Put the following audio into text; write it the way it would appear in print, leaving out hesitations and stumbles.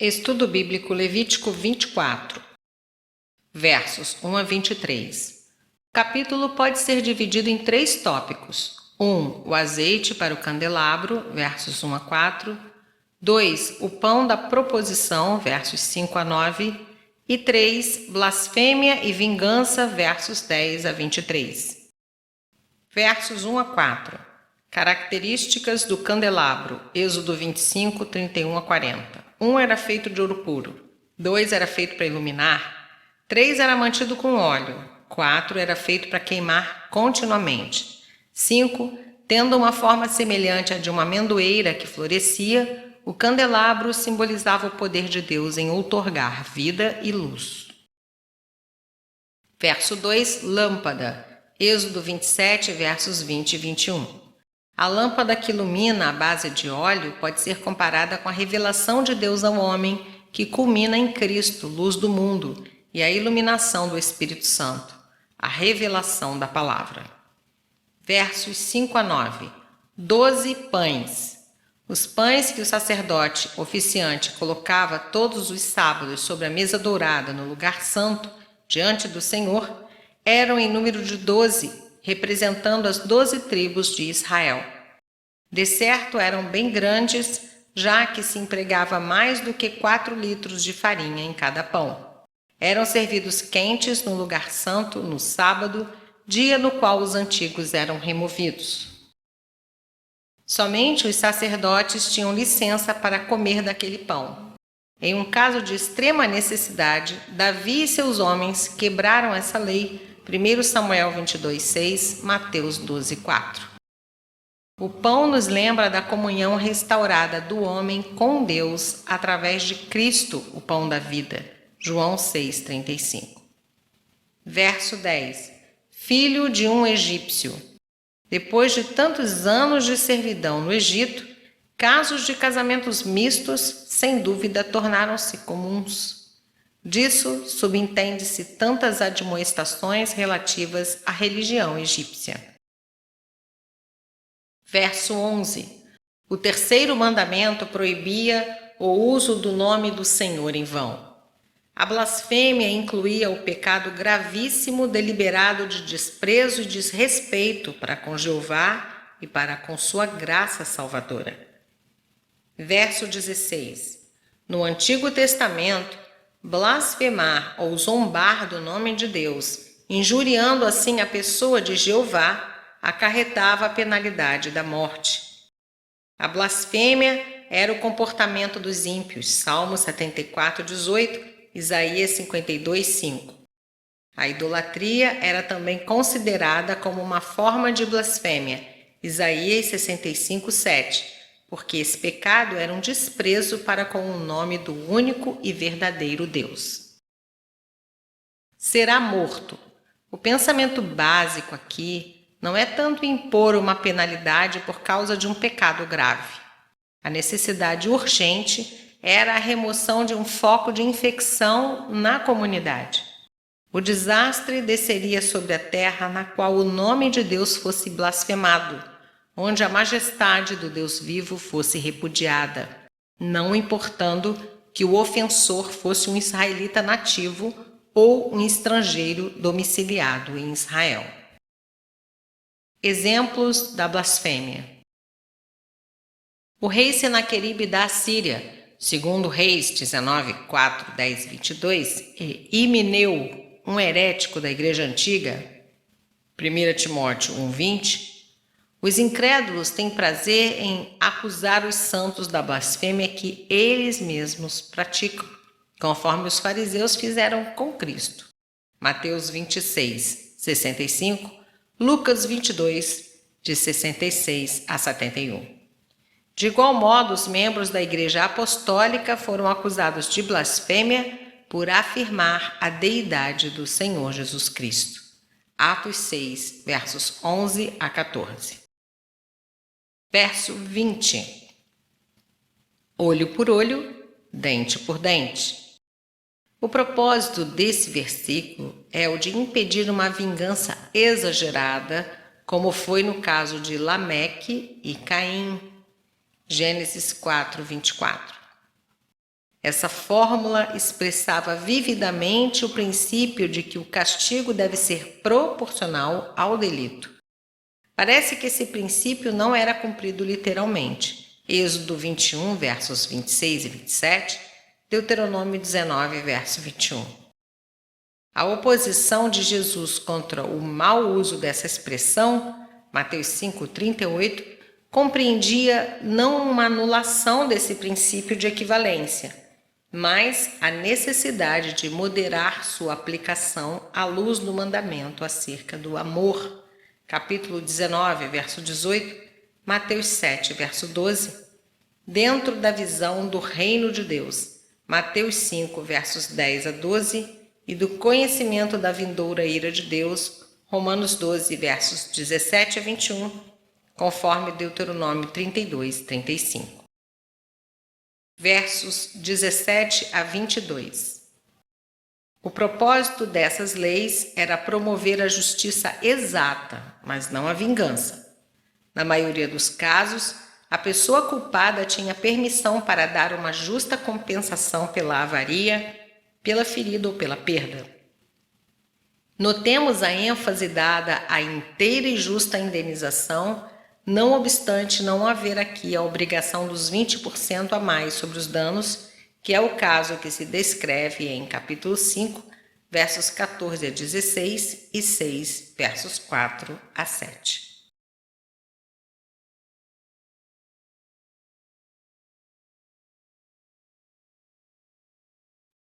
Estudo Bíblico Levítico 24, versos 1 a 23. O capítulo pode ser dividido em 3 tópicos. 1. O azeite para o candelabro, versos 1 a 4. 2. O pão da proposição, versos 5 a 9. E 3. Blasfêmia e vingança, versos 10 a 23. Versos 1 a 4. Características do candelabro, Êxodo 25, 31 a 40. 1 era feito de ouro puro. 2 era feito para iluminar. 3 era mantido com óleo. 4 era feito para queimar continuamente. 5. Tendo uma forma semelhante à de uma amendoeira que florescia, o candelabro simbolizava o poder de Deus em outorgar vida e luz. Verso 2. Lâmpada. Êxodo 27, versos 20 e 21. A lâmpada que ilumina à base de óleo pode ser comparada com a revelação de Deus ao homem, que culmina em Cristo, luz do mundo, e a iluminação do Espírito Santo, a revelação da palavra. Versos 5 a 9. 12 pães. Os pães que o sacerdote oficiante colocava todos os sábados sobre a mesa dourada no lugar santo, diante do Senhor, eram em número de 12, representando as 12 tribos de Israel. De certo, eram bem grandes, já que se empregava mais do que 4 litros de farinha em cada pão. Eram servidos quentes no lugar santo no sábado, dia no qual os antigos eram removidos. Somente os sacerdotes tinham licença para comer daquele pão. Em um caso de extrema necessidade, Davi e seus homens quebraram essa lei. 1 Samuel 22, 6, Mateus 12, 4. O pão nos lembra da comunhão restaurada do homem com Deus através de Cristo, o pão da vida. João 6, 35. Verso 10. Filho de um egípcio. Depois de tantos anos de servidão no Egito, casos de casamentos mistos, sem dúvida, tornaram-se comuns. Disso subentende-se tantas admoestações relativas à religião egípcia. Verso 11. O terceiro mandamento proibia o uso do nome do Senhor em vão. A blasfêmia incluía o pecado gravíssimo deliberado de desprezo e desrespeito para com Jeová e para com sua graça salvadora. Verso 16. No Antigo Testamento, blasfemar ou zombar do nome de Deus, injuriando assim a pessoa de Jeová, acarretava a penalidade da morte. A blasfêmia era o comportamento dos ímpios, Salmo 74, 18, Isaías 52, 5. A idolatria era também considerada como uma forma de blasfêmia, Isaías 65, 7. Porque esse pecado era um desprezo para com o nome do único e verdadeiro Deus. Será morto. O pensamento básico aqui não é tanto impor uma penalidade por causa de um pecado grave. A necessidade urgente era a remoção de um foco de infecção na comunidade. O desastre desceria sobre a terra na qual o nome de Deus fosse blasfemado, onde a majestade do Deus vivo fosse repudiada, não importando que o ofensor fosse um israelita nativo ou um estrangeiro domiciliado em Israel. Exemplos da blasfêmia. O rei Senaqueribe da Assíria, segundo Reis 19, 4, 10, 22, e Himeneu, um herético da Igreja Antiga, 1 Timóteo 1, 20, os incrédulos têm prazer em acusar os santos da blasfêmia que eles mesmos praticam, conforme os fariseus fizeram com Cristo. Mateus 26, 65, Lucas 22, de 66 a 71. De igual modo, os membros da Igreja Apostólica foram acusados de blasfêmia por afirmar a deidade do Senhor Jesus Cristo. Atos 6, versos 11 a 14. Verso 20. Olho por olho, dente por dente. O propósito desse versículo é o de impedir uma vingança exagerada, como foi no caso de Lameque e Caim. Gênesis 4, 24. Essa fórmula expressava vividamente o princípio de que o castigo deve ser proporcional ao delito. Parece que esse princípio não era cumprido literalmente. Êxodo 21, versos 26 e 27, Deuteronômio 19, verso 21. A oposição de Jesus contra o mau uso dessa expressão, Mateus 5, 38, compreendia não uma anulação desse princípio de equivalência, mas a necessidade de moderar sua aplicação à luz do mandamento acerca do amor, capítulo 19, verso 18, Mateus 7, verso 12, dentro da visão do reino de Deus, Mateus 5, versos 10 a 12, e do conhecimento da vindoura ira de Deus, Romanos 12, versos 17 a 21, conforme Deuteronômio 32, 35. Versos 17 a 22. O propósito dessas leis era promover a justiça exata, mas não a vingança. Na maioria dos casos, a pessoa culpada tinha permissão para dar uma justa compensação pela avaria, pela ferida ou pela perda. Notemos a ênfase dada à inteira e justa indenização, não obstante não haver aqui a obrigação dos 20% a mais sobre os danos, que é o caso que se descreve em capítulo 5, versos 14 a 16 e 6, versos 4 a 7.